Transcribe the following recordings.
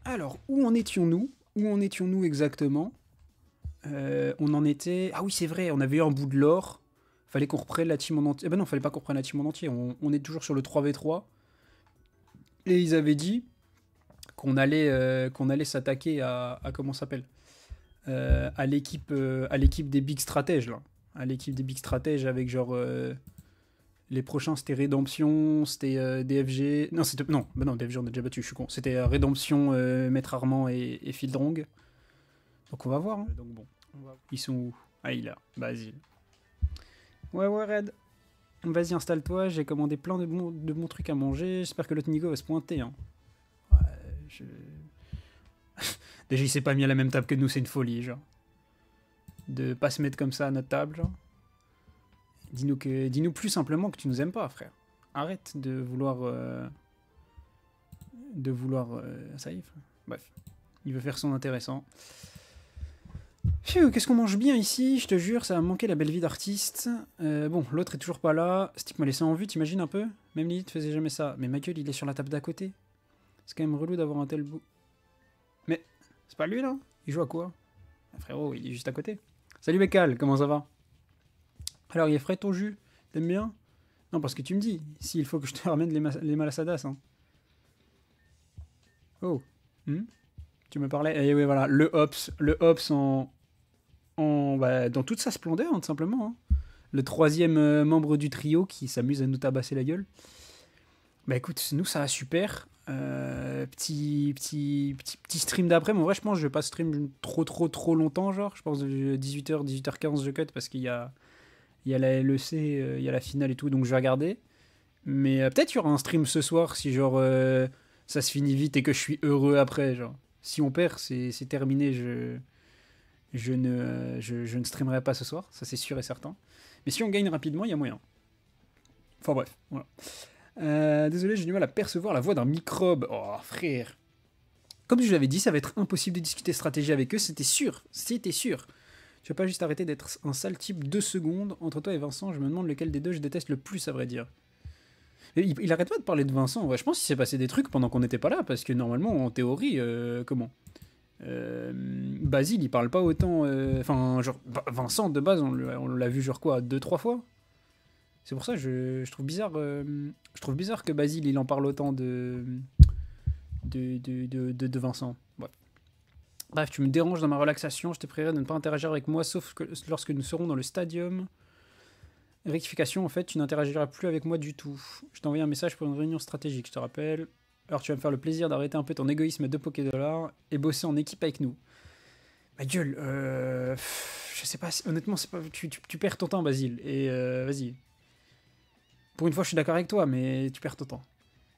Alors, où en étions-nous? Où en étions-nous exactement? On en était... Ah oui, c'est vrai, on avait eu un bout de l'or. Fallait qu'on reprenne la team en entier. Eh ben non, fallait pas qu'on reprenne la team en entier. On est toujours sur le 3v3. Et ils avaient dit qu'on allait s'attaquer à comment ça s'appelle à l'équipe des big stratèges, là. À l'équipe des big stratèges avec genre... les prochains, c'était Rédemption, c'était DFG... Non, c'était... Non, bah non, DFG, on a déjà battu, je suis con. C'était Rédemption, Maître Armand et Fildrang. Donc on va voir. Hein. Donc bon, ils sont où? Ah, il est là. Vas-y. Ouais, ouais, Red. Vas-y, installe-toi. J'ai commandé plein de bons trucs à manger. J'espère que l'autre Nigo va se pointer. Hein. Ouais, je... Déjà, il s'est pas mis à la même table que nous, c'est une folie, genre. De pas se mettre comme ça à notre table, genre. Dis-nous plus simplement que tu nous aimes pas, frère. Arrête de vouloir... ça y est. Bref. Il veut faire son intéressant. Phew, qu'est-ce qu'on mange bien ici, je te jure, ça va me manquer la belle vie d'artiste. Bon, l'autre est toujours pas là. Stick m'a laissé en vue, t'imagines un peu? Même Lilith faisait jamais ça. Mais ma gueule, il est sur la table d'à côté. C'est quand même relou d'avoir un tel bout. Mais, c'est pas lui là? Il joue à quoi? Ah, frérot, il est juste à côté. Salut Mekal, comment ça va? Alors, il est frais ton jus? T'aimes bien? Non, parce que tu me dis, s'il faut que je te ramène les malasadas. Hein. Oh. Hmm. Tu me parlais? Eh oui, voilà, le Hops dans toute sa splendeur, hein, tout simplement. Hein. Le troisième membre du trio qui s'amuse à nous tabasser la gueule. Bah écoute, nous ça va super. Petit stream d'après, mais en vrai, je pense que je vais pas stream trop longtemps, genre. Je pense 18h, 18h15, je cut parce il y a la LEC, il y a la finale et tout, donc je vais regarder. Mais peut-être il y aura un stream ce soir si, genre, ça se finit vite et que je suis heureux après, genre. Si on perd, c'est terminé, je ne streamerai pas ce soir, ça c'est sûr et certain. Mais si on gagne rapidement, il y a moyen. Enfin bref, voilà. Désolé, j'ai du mal à percevoir la voix d'un microbe. Oh frère. Comme je l'avais dit, ça va être impossible de discuter stratégie avec eux, c'était sûr, c'était sûr. Tu vas pas juste arrêter d'être un sale type 2 secondes. Entre toi et Vincent, je me demande lequel des deux je déteste le plus, à vrai dire. Et il arrête pas de parler de Vincent, ouais, je pense qu'il s'est passé des trucs pendant qu'on n'était pas là, parce que normalement, en théorie, comment Basile, il parle pas autant. Enfin, genre, Vincent, de base, on l'a vu, genre quoi, 2, 3 fois. C'est pour ça que je trouve bizarre. Je trouve bizarre que Basile, il en parle autant de Vincent. Ouais. Bref, tu me déranges dans ma relaxation. Je te prierai de ne pas interagir avec moi, sauf que lorsque nous serons dans le stadium. Rectification, en fait, tu n'interagiras plus avec moi du tout. Je t'ai envoyé un message pour une réunion stratégique, je te rappelle. Alors tu vas me faire le plaisir d'arrêter un peu ton égoïsme de Pokédollars et bosser en équipe avec nous. Ma gueule, je sais pas, honnêtement, c'est pas, tu perds ton temps, Basile. Et vas-y. Pour une fois, je suis d'accord avec toi, mais tu perds ton temps.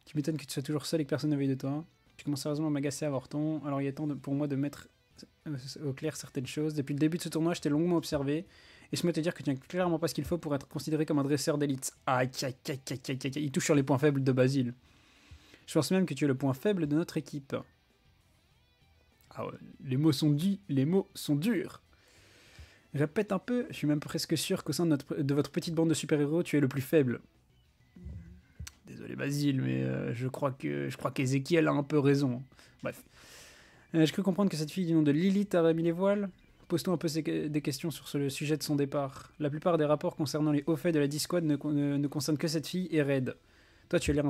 Tu m'étonnes que tu sois toujours seul et que personne ne veille de toi. Tu commences sérieusement à m'agacer à avoir ton. Alors il est temps pour moi de mettre au clair certaines choses. Depuis le début de ce tournoi, je t'ai longuement observé. Et je me te dire que tu n'as clairement pas ce qu'il faut pour être considéré comme un dresseur d'élite. Aïe, aïe, aïe, aïe, aïe, aïe, il touche sur les points faibles de Basile. Je pense même que tu es le point faible de notre équipe. Ah ouais, les mots sont dits, les mots sont durs. Répète un peu, je suis même presque sûr qu'au sein de votre petite bande de super-héros, tu es le plus faible. Désolé Basile, mais je crois qu'Ezekiel a un peu raison. Bref. Je peux comprendre que cette fille du nom de Lilith a mis les voiles. Pose-toi un peu des questions sur le sujet de son départ. La plupart des rapports concernant les hauts faits de la Discord ne concernent que cette fille et Red. Toi, tu as l'air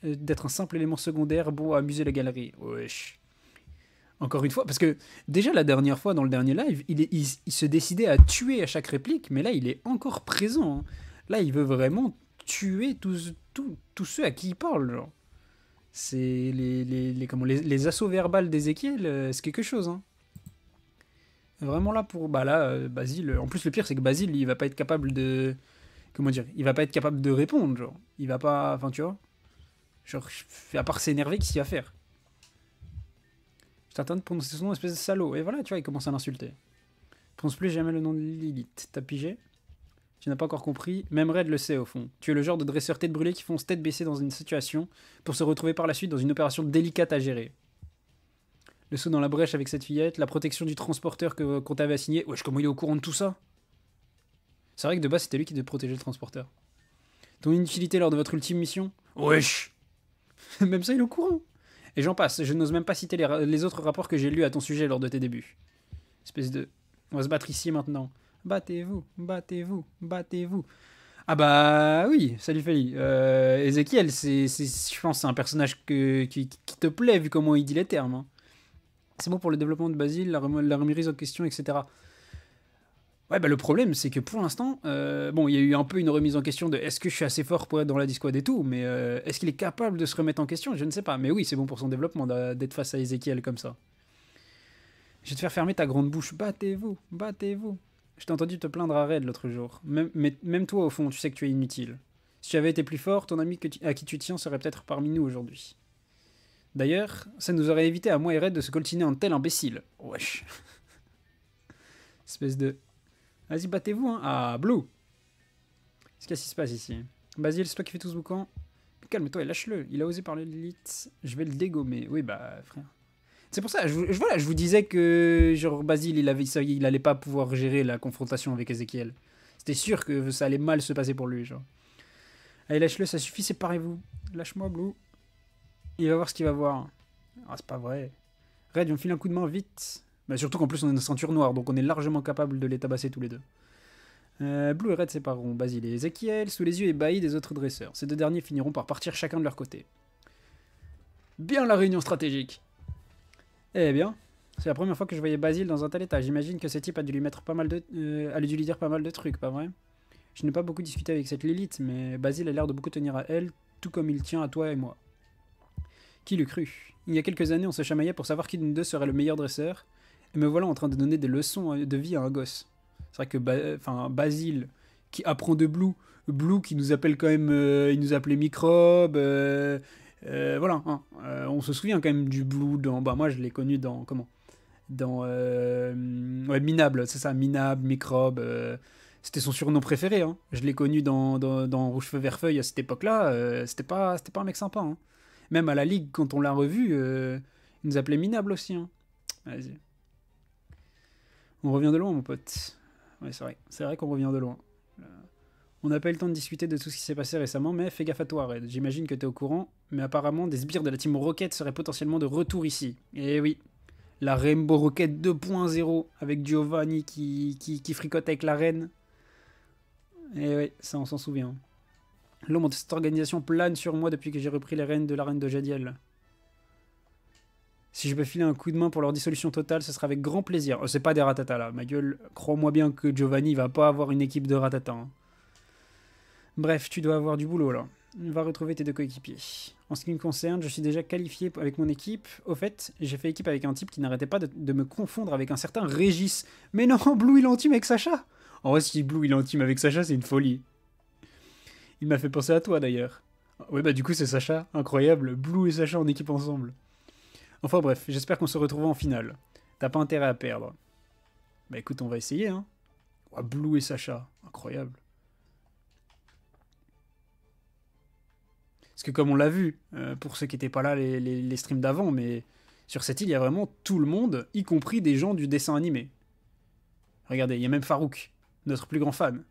d'être un simple élément secondaire bon à amuser la galerie. Wesh. Encore une fois, parce que déjà la dernière fois dans le dernier live, il se décidait à tuer à chaque réplique, mais là il est encore présent. Hein. Là il veut vraiment tuer tous ceux à qui il parle. Genre. C'est les assauts verbales d'Ezekiel, c'est quelque chose. Hein. Vraiment là pour. Bah là, Basile. En plus, le pire, c'est que Basile, il va pas être capable de. Comment dire? Il va pas être capable de répondre, genre. Il va pas. Enfin, tu vois? Genre, à part s'énerver, qu'est-ce qu'il va faire? Je t'attends de prononcer son nom, espèce de salaud. Et voilà, tu vois, il commence à l'insulter. Prononce plus jamais le nom de Lilith. T'as pigé? Tu n'as pas encore compris. Même Red le sait, au fond. Tu es le genre de dresseur tête brûlée qui fonce tête baissée dans une situation pour se retrouver par la suite dans une opération délicate à gérer. Le saut dans la brèche avec cette fillette, la protection du transporteur qu'on t'avait assigné. Wesh, comment il est au courant de tout ça? C'est vrai que de base, c'était lui qui devait protéger le transporteur. Ton inutilité lors de votre ultime mission? Wesh. Même ça, il est au courant. Et j'en passe, je n'ose même pas citer les autres rapports que j'ai lus à ton sujet lors de tes débuts. Espèce de... On va se battre ici maintenant. Battez-vous, battez-vous, battez-vous. Ah bah oui, salut Feli. Ezekiel, je pense c'est un personnage qui te plaît vu comment il dit les termes. Hein. C'est bon pour le développement de Basile, la remise en question, etc. Ouais, bah le problème, c'est que pour l'instant, bon, il y a eu un peu une remise en question de est-ce que je suis assez fort pour être dans la disquad et tout, mais est-ce qu'il est capable de se remettre en question? Je ne sais pas. Mais oui, c'est bon pour son développement d'être face à Ezekiel comme ça. Je vais te faire fermer ta grande bouche. Battez-vous, battez-vous. Je t'ai entendu te plaindre à Red l'autre jour. Même toi, au fond, tu sais que tu es inutile. Si tu avais été plus fort, ton ami à qui tu tiens serait peut-être parmi nous aujourd'hui. D'ailleurs, ça nous aurait évité à moi et Red de se coltiner un tel imbécile. Wesh. Espèce de... Vas-y, battez-vous, hein. Ah, Blue. Qu'est-ce qui se passe ici? Basile, c'est toi qui fais tout ce boucan? Calme-toi et lâche-le. Il a osé parler de l'élite. Je vais le dégommer. Oui, bah, frère. C'est pour ça, voilà, je vous disais que genre Basile, il allait pas pouvoir gérer la confrontation avec Ezekiel. C'était sûr que ça allait mal se passer pour lui, genre. Allez, lâche-le, ça suffit, séparez-vous. Lâche-moi, Blue. Il va voir ce qu'il va voir. Ah, c'est pas vrai. Red, on file un coup de main vite. Bah, surtout qu'en plus, on a une ceinture noire, donc on est largement capable de les tabasser tous les deux. Blue et Red sépareront Basile et Ezekiel sous les yeux ébahis des autres dresseurs. Ces deux derniers finiront par partir chacun de leur côté. Bien la réunion stratégique. Eh bien, c'est la première fois que je voyais Basile dans un tel état. J'imagine que ce type a dû lui mettre pas mal de, a dû lui dire pas mal de trucs, pas vrai? Je n'ai pas beaucoup discuté avec cette Lilith, mais Basile a l'air de beaucoup tenir à elle, tout comme il tient à toi et moi. Qui l'eût cru? Il y a quelques années, on se chamaillait pour savoir qui de nous deux serait le meilleur dresseur, et me voilà en train de donner des leçons de vie à un gosse. C'est vrai que Basile, qui apprend de Blue, Blue qui nous appelle quand même, il nous appelait Microbe, voilà, hein. On se souvient quand même du Blue dans, bah moi je l'ai connu dans, comment? Dans, ouais, Minable, c'est ça, Minable, Microbe, c'était son surnom préféré, hein. Je l'ai connu dans Rouge Feu Vert Feuille à cette époque-là, c'était pas un mec sympa, hein. Même à la Ligue, quand on l'a revu, il nous appelait Minable aussi, hein. Vas-y. On revient de loin, mon pote. Ouais, c'est vrai qu'on revient de loin. On n'a pas eu le temps de discuter de tout ce qui s'est passé récemment, mais fais gaffe à toi, Red. J'imagine que t'es au courant, mais apparemment, des sbires de la team Rocket seraient potentiellement de retour ici. Et oui, la Rainbow Rocket 2.0, avec Giovanni qui fricote avec la reine. Et oui, ça on s'en souvient. L'ombre de cette organisation plane sur moi depuis que j'ai repris les rênes de la reine de Jadiel. Si je peux filer un coup de main pour leur dissolution totale, ce sera avec grand plaisir. Oh, c'est pas des ratatas là, ma gueule. Crois-moi bien que Giovanni va pas avoir une équipe de ratatas. Hein. Bref, tu dois avoir du boulot là. Va retrouver tes deux coéquipiers. En ce qui me concerne, je suis déjà qualifié avec mon équipe. Au fait, j'ai fait équipe avec un type qui n'arrêtait pas de me confondre avec un certain Régis. Mais non, Blue il est en team avec Sacha. En vrai, si Blue il est en team avec Sacha, c'est une folie. Il m'a fait penser à toi d'ailleurs. Ouais, bah du coup c'est Sacha, incroyable. Blue et Sacha en équipe ensemble. Enfin bref, j'espère qu'on se retrouvera en finale. T'as pas intérêt à perdre. Bah écoute, on va essayer, hein. Oh, Blue et Sacha, incroyable. Parce que comme on l'a vu, pour ceux qui n'étaient pas là les streams d'avant, mais sur cette île, il y a vraiment tout le monde, y compris des gens du dessin animé. Regardez, il y a même Farouk, notre plus grand fan.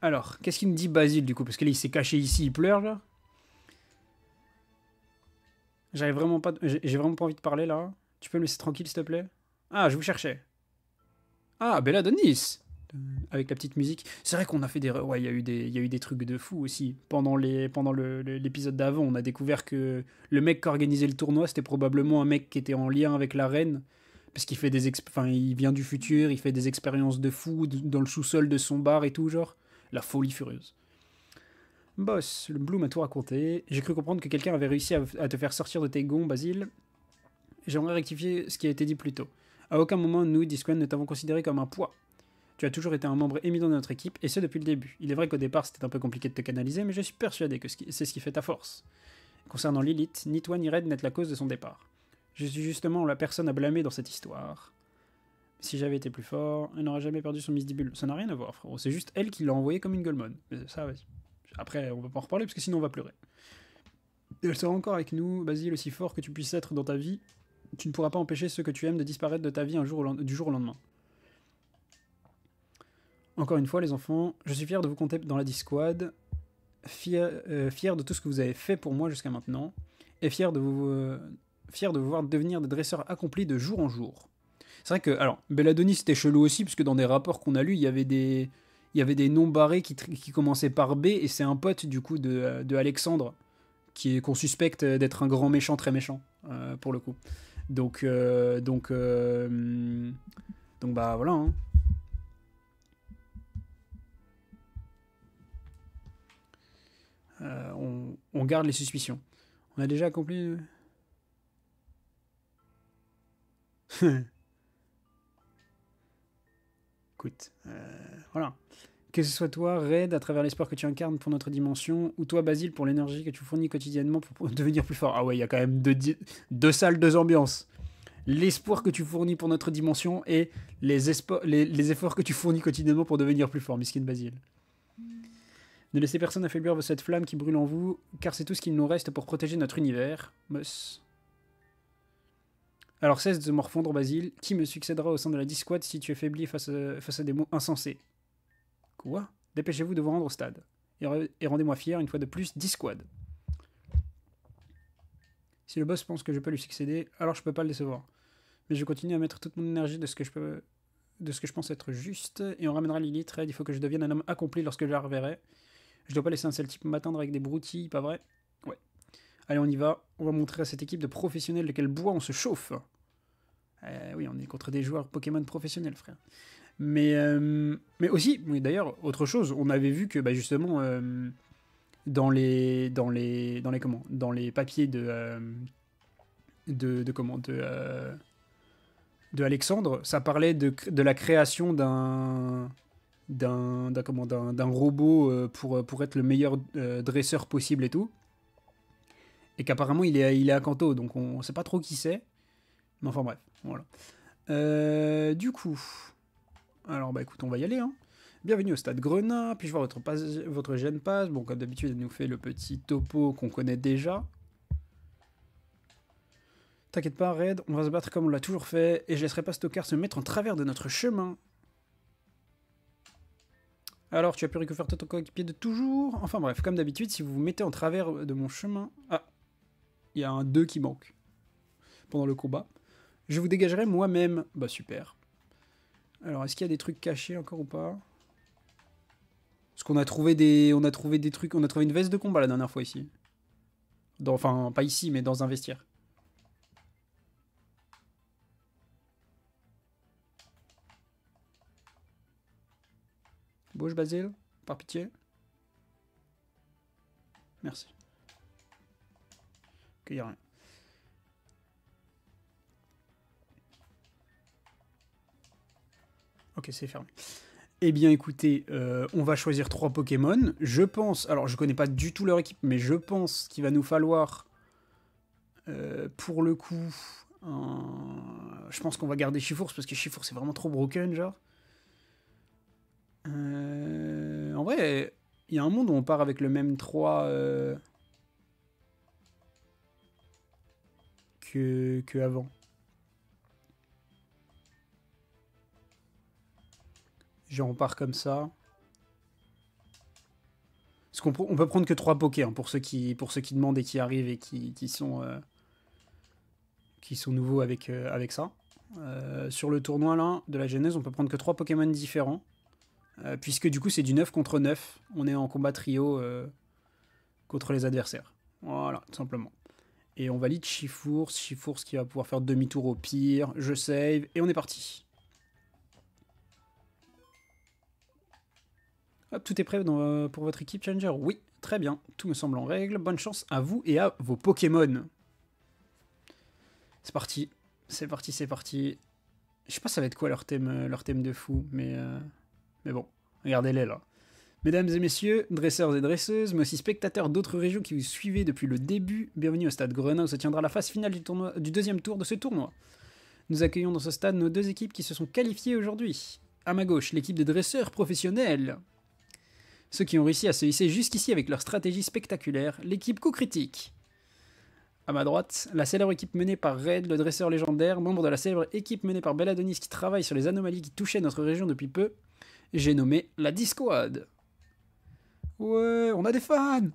Alors, qu'est-ce qu'il me dit Basile du coup? Parce que là, il s'est caché ici, il pleure là. J'ai vraiment pas envie de parler là. Tu peux me laisser tranquille s'il te plaît? Ah, je vous cherchais. Ah, Bella Denis. Avec la petite musique. C'est vrai qu'on a fait des... Ouais, il y a eu des trucs de fou aussi. Pendant l'épisode d'avant, on a découvert que le mec qui organisait le tournoi, c'était probablement un mec qui était en lien avec la reine. Parce qu'il fait il vient du futur, il fait des expériences de fou dans le sous-sol de son bar et tout, genre. La folie furieuse. Boss, le Blue m'a tout raconté. J'ai cru comprendre que quelqu'un avait réussi à te faire sortir de tes gonds, Basile. J'aimerais rectifier ce qui a été dit plus tôt. À aucun moment, nous, Discord, ne t'avons considéré comme un poids. Tu as toujours été un membre éminent de notre équipe, et ce depuis le début. Il est vrai qu'au départ, c'était un peu compliqué de te canaliser, mais je suis persuadé que c'est ce qui fait ta force. Concernant Lilith, ni toi ni Red n'êtes la cause de son départ. Je suis justement la personne à blâmer dans cette histoire. Si j'avais été plus fort, elle n'aurait jamais perdu son misdibule. Ça n'a rien à voir, frérot. C'est juste elle qui l'a envoyé comme une Golemon. Mais ça, vas-y. Après, on va pas en reparler, parce que sinon on va pleurer. Et elle sera encore avec nous, Basile, aussi fort que tu puisses être dans ta vie. Tu ne pourras pas empêcher ceux que tu aimes de disparaître de ta vie du jour au lendemain. Encore une fois, les enfants, je suis fier de vous compter dans la Discord, fier de tout ce que vous avez fait pour moi jusqu'à maintenant, et fiers de vous voir devenir des dresseurs accomplis de jour en jour. C'est vrai que, alors, Belladonis c'était chelou aussi, puisque dans des rapports qu'on a lus, il y avait des noms barrés qui commençaient par B, et c'est un pote du coup de Alexandre, qu'on suspecte d'être un grand méchant, très méchant, pour le coup. Donc bah voilà. Hein. On garde les suspicions. On a déjà accompli. Écoute, voilà. Que ce soit toi, Red, à travers l'espoir que tu incarnes pour notre dimension, ou toi, Basile, pour l'énergie que tu fournis quotidiennement pour devenir plus fort. Ah ouais, il y a quand même deux salles, deux ambiances. L'espoir que tu fournis pour notre dimension et les efforts que tu fournis quotidiennement pour devenir plus fort, Miskin Basile. Ne laissez personne affaiblir cette flamme qui brûle en vous, car c'est tout ce qu'il nous reste pour protéger notre univers. Mus. Alors cesse de morfondre, Basile. Qui me succédera au sein de la Disquad si tu es faibli face à des mots insensés? Quoi? Dépêchez-vous de vous rendre au stade. Et rendez-moi fier, une fois de plus, Disquad. Si le boss pense que je peux lui succéder, alors je peux pas le décevoir. Mais je continue à mettre toute mon énergie de ce que je pense être juste, et on ramènera Lilith. Red, il faut que je devienne un homme accompli lorsque je la reverrai. Je dois pas laisser un seul type m'atteindre avec des broutilles, pas vrai? Ouais. Allez, on y va. On va montrer à cette équipe de professionnels de quel bois on se chauffe. Oui, on est contre des joueurs Pokémon professionnels, frère. Mais aussi, oui, d'ailleurs, autre chose, on avait vu que bah, justement dans les papiers de Alexandre, ça parlait de la création d'un robot pour être le meilleur dresseur possible et tout. Et qu'apparemment il est à Kanto, donc on sait pas trop qui c'est. Mais enfin bref, voilà. Du coup, alors bah écoute, on va y aller. Hein. Bienvenue au stade Grenat, puis-je voir votre gène passe. Bon, comme d'habitude, elle nous fait le petit topo qu'on connaît déjà. T'inquiète pas, Red, on va se battre comme on l'a toujours fait, et je laisserai pas Stockard se mettre en travers de notre chemin. Alors, tu as pu récupérer ton coéquipier de toujours? Enfin bref, comme d'habitude, si vous vous mettez en travers de mon chemin... Ah, il y a un 2 qui manque pendant le combat. Je vous dégagerai moi-même. Bah super. Alors, est-ce qu'il y a des trucs cachés encore ou pas? Parce qu'on a trouvé des trucs... On a trouvé une veste de combat la dernière fois ici. Enfin, pas ici, mais dans un vestiaire. Bouge, Basile, par pitié. Merci. Ok, y'a rien. Ok, c'est fermé. Eh bien, écoutez, on va choisir 3 Pokémon. Je pense... Alors, je connais pas du tout leur équipe, mais je pense qu'il va nous falloir... pour le coup... Je pense qu'on va garder Chifours, parce que Chifours, c'est vraiment trop broken, genre. En vrai, il y a un monde où on part avec le même 3 que avant. Genre on part comme ça. Parce qu'on peut prendre que 3 Pokés hein, pour ceux qui demandent et qui arrivent et qui sont nouveaux avec ça. Sur le tournoi là, de la Genèse, on peut prendre que 3 Pokémon différents. Puisque du coup c'est du 9 contre 9. On est en combat trio contre les adversaires. Voilà, tout simplement. Et on valide Chifours qui va pouvoir faire demi-tour au pire. Je save et on est parti. Hop, tout est prêt pour votre équipe Challenger? Oui, très bien. Tout me semble en règle. Bonne chance à vous et à vos Pokémon. C'est parti. C'est parti, c'est parti. Je sais pas ça va être quoi leur thème de fou, mais bon, regardez-les là. Mesdames et messieurs, dresseurs et dresseuses, mais aussi spectateurs d'autres régions qui vous suivez depuis le début, bienvenue au stade Grenat où se tiendra la phase finale du deuxième tour de ce tournoi. Nous accueillons dans ce stade nos 2 équipes qui se sont qualifiées aujourd'hui. À ma gauche, l'équipe des dresseurs professionnels. Ceux qui ont réussi à se hisser jusqu'ici avec leur stratégie spectaculaire, l'équipe Coup Critique. À ma droite, la célèbre équipe menée par Red, le dresseur légendaire, membre de la célèbre équipe menée par Belladonis qui travaille sur les anomalies qui touchaient notre région depuis peu. J'ai nommé la Disquad. Ouais, on a des fans!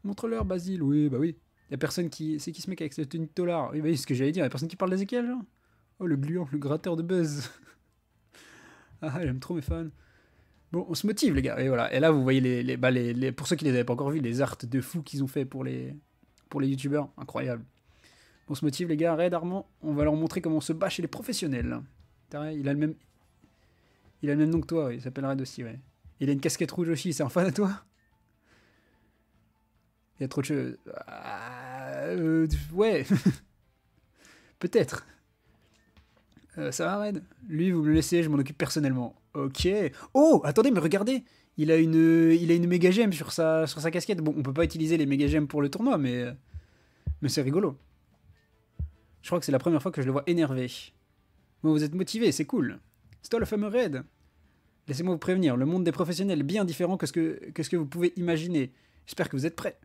Montre-leur, Basile. Oui, bah oui. Y'a personne qui... C'est qui ce mec avec cette tenue de tolard? Oui, bah, c'est ce que j'allais dire. Y'a personne qui parle d'Ezekiel, genre? Oh, le gluant, le gratteur de buzz. Ah, j'aime trop mes fans. Bon, on se motive, les gars. Et voilà. Et là, vous voyez pour ceux qui les avaient pas encore vus, les arts de fou qu'ils ont fait pour les youtubeurs. Incroyable. On se motive, les gars. Red Armand, on va leur montrer comment on se bat chez les professionnels. Il a le même nom que toi, ouais. Il s'appelle Red aussi, ouais. Il a une casquette rouge aussi. C'est un fan à toi? Il y a trop de choses. Ouais. Peut-être. Ça va, Red? Lui, vous me le laissez, je m'en occupe personnellement. Ok. Oh, attendez, mais regardez. Il a une méga gemme sur sa casquette. Bon, on peut pas utiliser les méga gemmes pour le tournoi, mais c'est rigolo. Je crois que c'est la première fois que je le vois énervé. Bon, vous êtes motivé, c'est cool. C'est toi le fameux Red. Laissez-moi vous prévenir, le monde des professionnels est bien différent que ce que vous pouvez imaginer. J'espère que vous êtes prêts.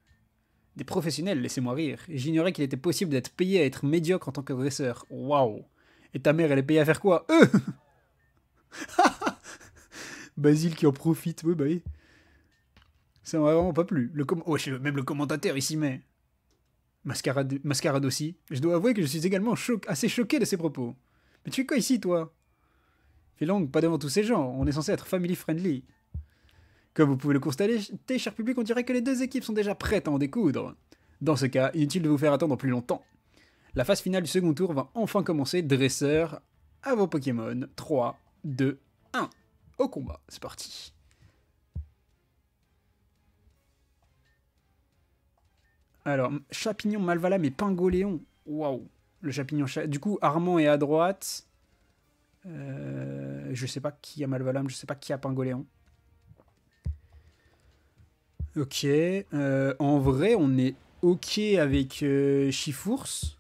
Des professionnels, laissez-moi rire. J'ignorais qu'il était possible d'être payé à être médiocre en tant que dresseur. Waouh. Et ta mère, elle est payée à faire quoi? Basile qui en profite, oui, bah oui. Ça m'a vraiment pas plu. Même le commentateur ici, mais... Mascarade aussi. Je dois avouer que je suis également assez choqué de ses propos. Mais tu fais quoi ici, toi? Fais langue, pas devant tous ces gens. On est censé être family friendly. Comme vous pouvez le constater, cher public, on dirait que les deux équipes sont déjà prêtes à en découdre. Dans ce cas, inutile de vous faire attendre plus longtemps. La phase finale du second tour va enfin commencer. Dresseur, à vos Pokémon. 3, 2, 1. Au combat, c'est parti. Alors, Chapignon, Malvalam et Pingoléon. Waouh. Le Chapignon... Du coup, Armand est à droite. Je sais pas qui a Malvalam, je sais pas qui a Pingoléon. Ok. En vrai, on est ok avec Chifours.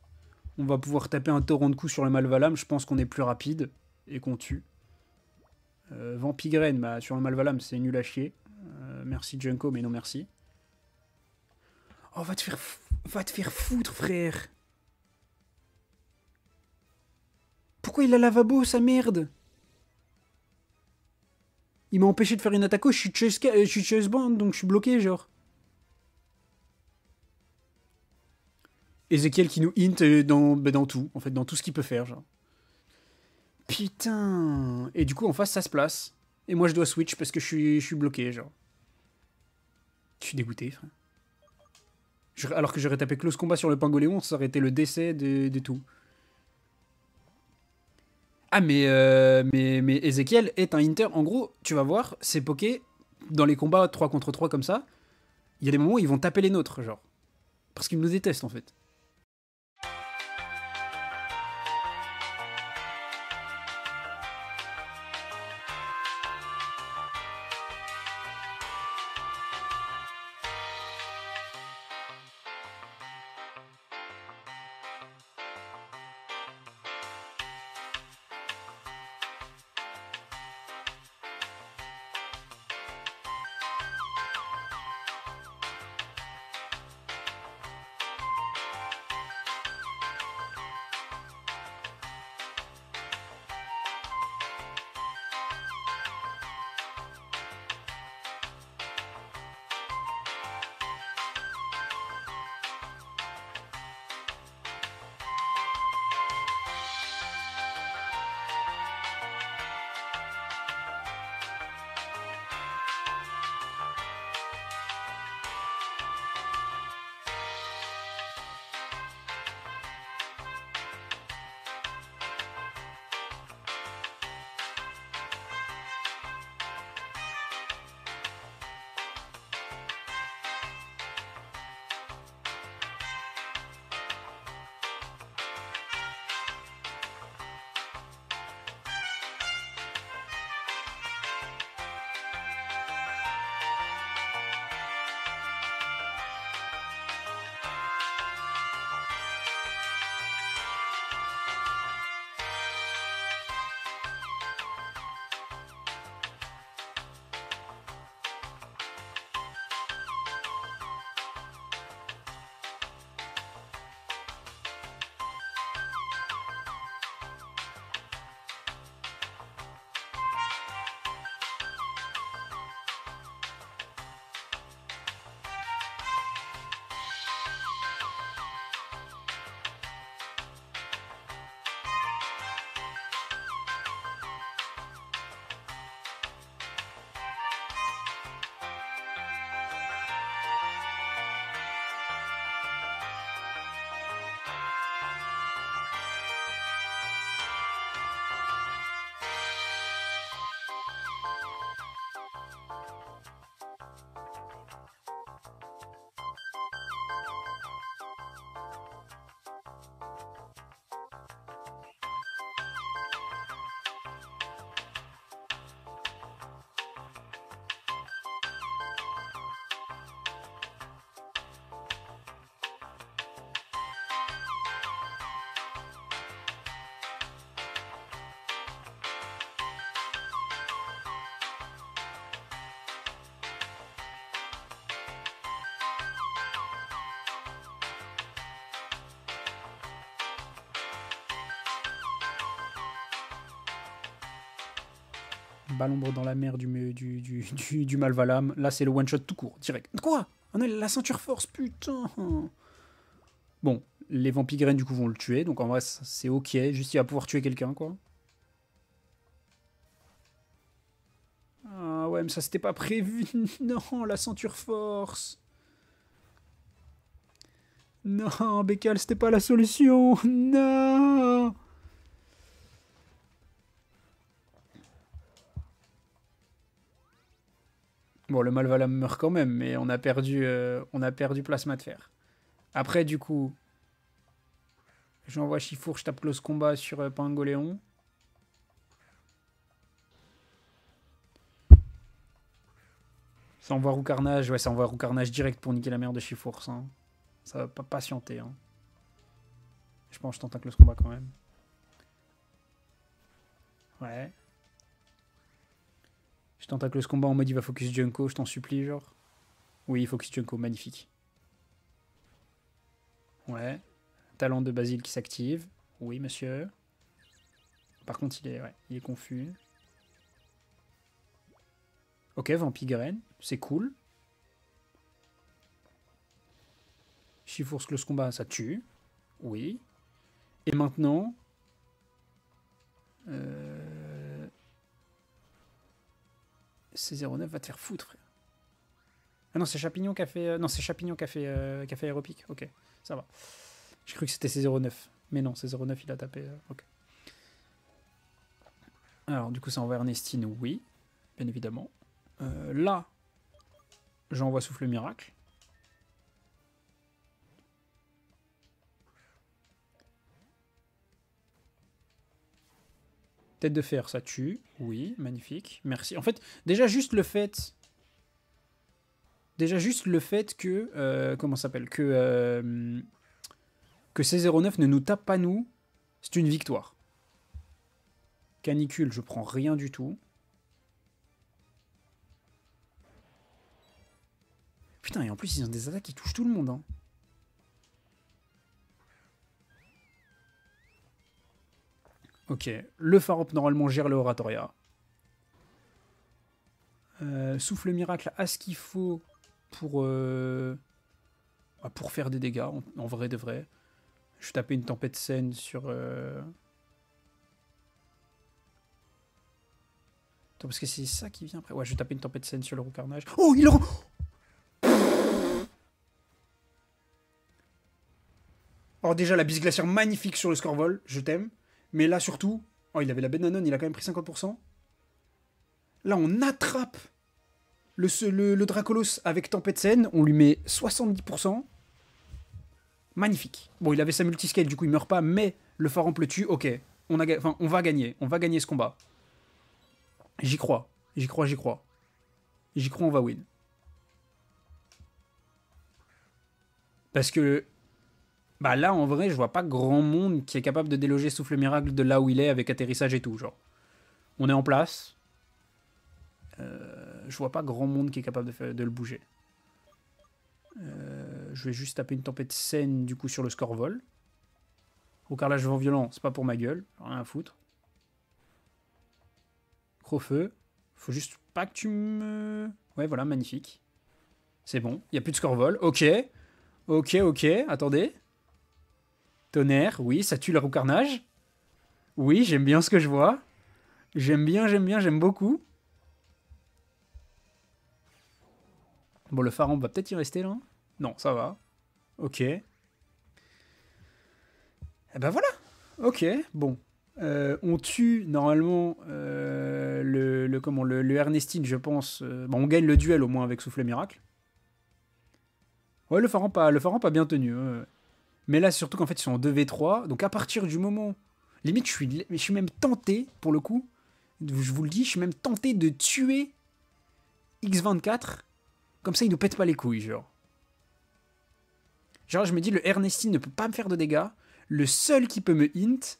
On va pouvoir taper un torrent de coups sur le Malvalam. Je pense qu'on est plus rapide et qu'on tue. Vampigraine, bah, sur le Malvalam, c'est nul à chier. Merci Junko, mais non merci. Oh, va te faire foutre, frère. Pourquoi il a lavabo, sa merde? Il m'a empêché de faire une attaque, je suis chase band, donc je suis bloqué, genre. Ezekiel qui nous hint dans tout, en fait, dans tout ce qu'il peut faire, genre. Putain. Et du coup, en face, ça se place. Et moi, je dois switch parce que je suis bloqué, genre. Je suis dégoûté, frère. Alors que j'aurais tapé close combat sur le Pingoléon, ça aurait été le décès de tout. Ah, mais Ezekiel est un Inter. En gros, tu vas voir, ces Poké, dans les combats 3 contre 3 comme ça, il y a des moments où ils vont taper les nôtres, genre. Parce qu'ils nous détestent, en fait. Balombre dans la mer du Malvalam. Là, c'est le one-shot tout court, direct. Quoi? Ah non, la ceinture force, putain. Bon, les vampigraines, du coup, vont le tuer. Donc, en vrai, c'est ok. Juste, il va pouvoir tuer quelqu'un, quoi. Ah ouais, mais ça, c'était pas prévu. Non, la ceinture force. Non, Bécal, c'était pas la solution. Non. Bon, le Malvalam meurt quand même, mais on a perdu Plasma de Fer. Après, du coup, j'envoie Chifour, je tape close combat sur Pingoléon. Ça envoie Roucarnage, ouais, ça envoie Roucarnage direct pour niquer la merde de Chifour. Ça va pas patienter. Hein. Je pense que je tente un close combat quand même. Ouais. Je tente un close combat en mode il va focus Junko, je t'en supplie, genre. Oui, focus Junko, magnifique. Ouais. Talent de Basile qui s'active. Oui, monsieur. Par contre, il est confus. Ok, Vampigraine, c'est cool. Chifours close combat, ça tue. Oui. Et maintenant... C09 va te faire foutre, frère. Ah non, c'est Chapignon qui a fait... non, c'est Chapignon qui a fait Aéropic. Ok, ça va. J'ai cru que c'était C09. Mais non, C09, il a tapé... ok. Alors, du coup, ça envoie Ernestine, oui. Bien évidemment. Là, j'envoie Souffle Miracle. Tête de fer, ça tue. Oui, magnifique. Merci. En fait, déjà juste le fait que... comment ça s'appelle que C09 ne nous tape pas nous, c'est une victoire. Canicule, je prends rien du tout. Putain, et en plus, ils ont des attaques qui touchent tout le monde. Hein. Ok, le Pharop normalement gère le Oratoria. Souffle Miracle a ce qu'il faut pour faire des dégâts, en vrai de vrai. Je vais taper une tempête saine sur... Attends, parce que c'est ça qui vient après. Ouais, je vais taper une tempête saine sur le Roucarnage. Oh, il rend... Alors déjà, la bise glaciaire magnifique sur le Scorvol, je t'aime. Mais là, surtout... Oh, il avait la Benanon, il a quand même pris 50%. Là, on attrape le Dracolos avec Tempête Saine. On lui met 70%. Magnifique. Bon, il avait sa multiscale, du coup, il meurt pas. Mais le Pharomp le tue. Ok, on va gagner. On va gagner ce combat. J'y crois. J'y crois, j'y crois. J'y crois, on va win. Parce que... Bah là, en vrai, je vois pas grand monde qui est capable de déloger Souffle Miracle de là où il est avec atterrissage et tout, genre. On est en place. Je vois pas grand monde qui est capable de le bouger. Je vais juste taper une tempête saine, du coup, sur le Scorvol. Au carrelage vent violent, c'est pas pour ma gueule. Rien à foutre. Crofeu. Faut juste pas que tu me... Ouais, voilà, magnifique. C'est bon. Il n'y a plus de Scorvol. Ok. Ok, ok. Attendez. Tonnerre, oui, ça tue le Roucarnage. Oui, j'aime bien ce que je vois. J'aime bien, j'aime beaucoup. Bon, le Pharomp va peut-être y rester, là. Non, ça va. Ok. Eh ben voilà. Ok, bon. On tue, normalement, le Ernestine, je pense. Bon, on gagne le duel, au moins, avec Souffle Miracle. Ouais, le Pharomp a bien tenu. Mais là, surtout qu'en fait, ils sont en 2v3. Donc, à partir du moment... Limite, je suis même tenté, pour le coup, je vous le dis, je suis même tenté de tuer X24. Comme ça, il nous pète pas les couilles, genre. Genre, je me dis, le Ernestine ne peut pas me faire de dégâts. Le seul qui peut me hint,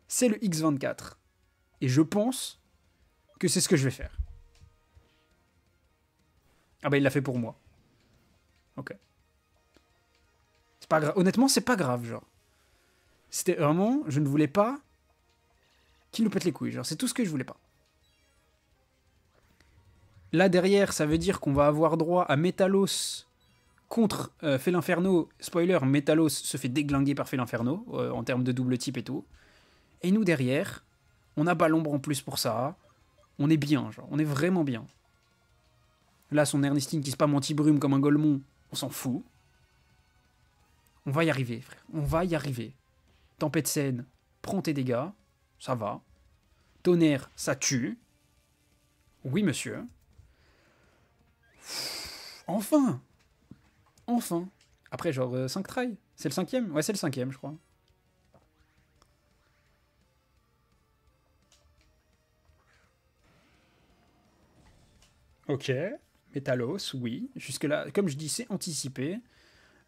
c'est le X24. Et je pense que c'est ce que je vais faire. Ah bah, il l'a fait pour moi. Ok. C'est pas grave. Honnêtement, c'est pas grave, genre. C'était vraiment... Je ne voulais pas qu'il nous pète les couilles, genre. C'est tout ce que je voulais pas. Là, derrière, ça veut dire qu'on va avoir droit à Métalos contre Felinferno. Spoiler, Métalos se fait déglinguer par Felinferno en termes de double type et tout. Et nous, derrière, on a Balombre en plus pour ça. On est bien, genre. On est vraiment bien. Là, son Ernestine qui spam anti-brume comme un Golemon, on s'en fout. On va y arriver, frère. On va y arriver. Tempête Scène, prends tes dégâts. Ça va. Tonnerre, ça tue. Oui, monsieur. Enfin. Enfin. Après, genre 5 tries. C'est le 5e? Ouais, c'est le 5e, je crois. Ok. Métalos, oui. Jusque-là, comme je dis, c'est anticipé.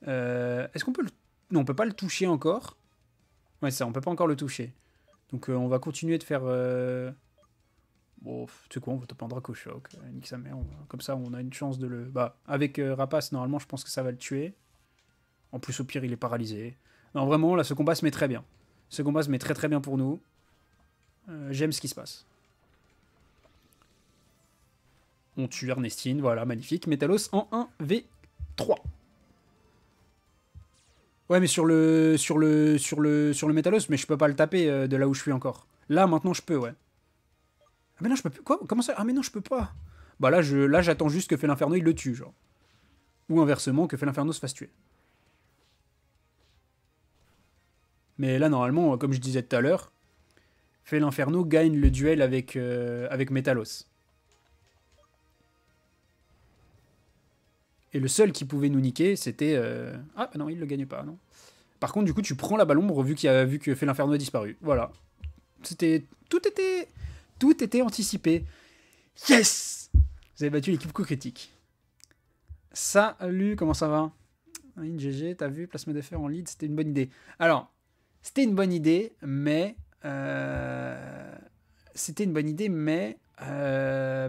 Est-ce qu'on peut le... Non, on peut pas le toucher encore. Ouais, ça, on peut pas encore le toucher. Donc on va continuer de faire... Bon, tu sais quoi, on va te prendre Dracochoc. Nique sa mère. Comme ça, on a une chance de le... Bah, avec Rapace, normalement, je pense que ça va le tuer. En plus, au pire, il est paralysé. Non, vraiment, là, ce combat se met très bien. Ce combat se met très très bien pour nous. J'aime ce qui se passe. On tue Ernestine, voilà, magnifique. Métalos en 1v3. Ouais, mais sur le Métalos, mais je peux pas le taper de là où je suis encore. Là, maintenant, je peux, ouais. Ah, mais non, je peux plus. Quoi? Comment ça? Ah, mais non, je peux pas. Bah là, j'attends juste que Felinferno, il le tue, genre. Ou inversement, que Felinferno se fasse tuer. Mais là, normalement, comme je disais tout à l'heure, Felinferno gagne le duel avec Métalos. Et le seul qui pouvait nous niquer, c'était... Ah, non, il le gagne pas, non. Par contre, du coup, tu prends la Balombre vu que Felinferno a disparu. Voilà. C'était... Tout était anticipé. Yes! Vous avez battu l'équipe co-critique. Salut, comment ça va? GG, t'as vu, plasma de fer en lead, c'était une bonne idée. Alors, c'était une bonne idée, mais...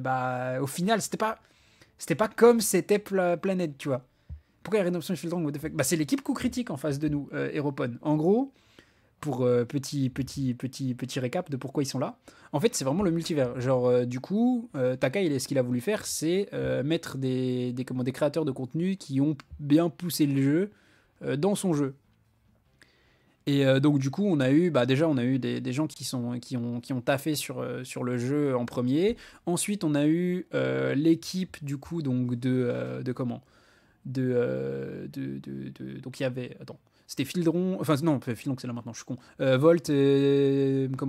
bah, au final, c'était pas comme c'était Planète, tu vois. Pourquoi il y a Rédemption et Fildrang? Bah, c'est l'équipe coup critique en face de nous, Héropon. En gros, pour petit récap de pourquoi ils sont là. En fait, c'est vraiment le multivers. Genre, du coup, Takai, ce qu'il a voulu faire, c'est mettre des créateurs de contenu qui ont bien poussé le jeu dans son jeu. Et donc du coup, on a eu des gens qui ont taffé sur le jeu en premier. Ensuite, on a eu l'équipe du coup donc donc il y avait c'était Fildron, enfin non, Fildron c'est là maintenant, je suis con. Volt,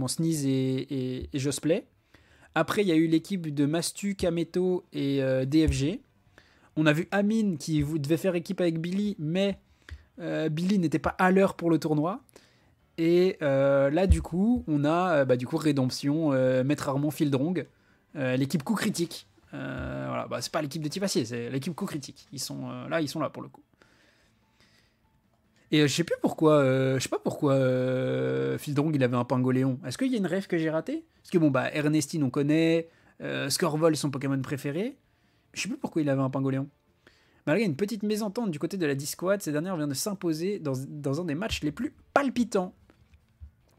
Sneeze et Josplay. Après, il y a eu l'équipe de Mastu, Kameto et DFG. On a vu Amine qui devait faire équipe avec Billy, mais Billy n'était pas à l'heure pour le tournoi. Et là, du coup, on a Rédemption, Maître Armand, Fildrong, l'équipe coup critique. Voilà, bah, c'est pas l'équipe de Tifacier, c'est l'équipe coup critique. Ils sont là pour le coup. Et je sais pas pourquoi Fildrong il avait un Pangoléon. Est-ce qu'il y a une rêve que j'ai ratée? Parce que bon, bah, Ernestine on connaît, Scorvol son Pokémon préféré. Je sais plus pourquoi il avait un Pangoléon. Malgré une petite mésentente du côté de la Discord, ces dernières viennent de s'imposer dans un des matchs les plus palpitants.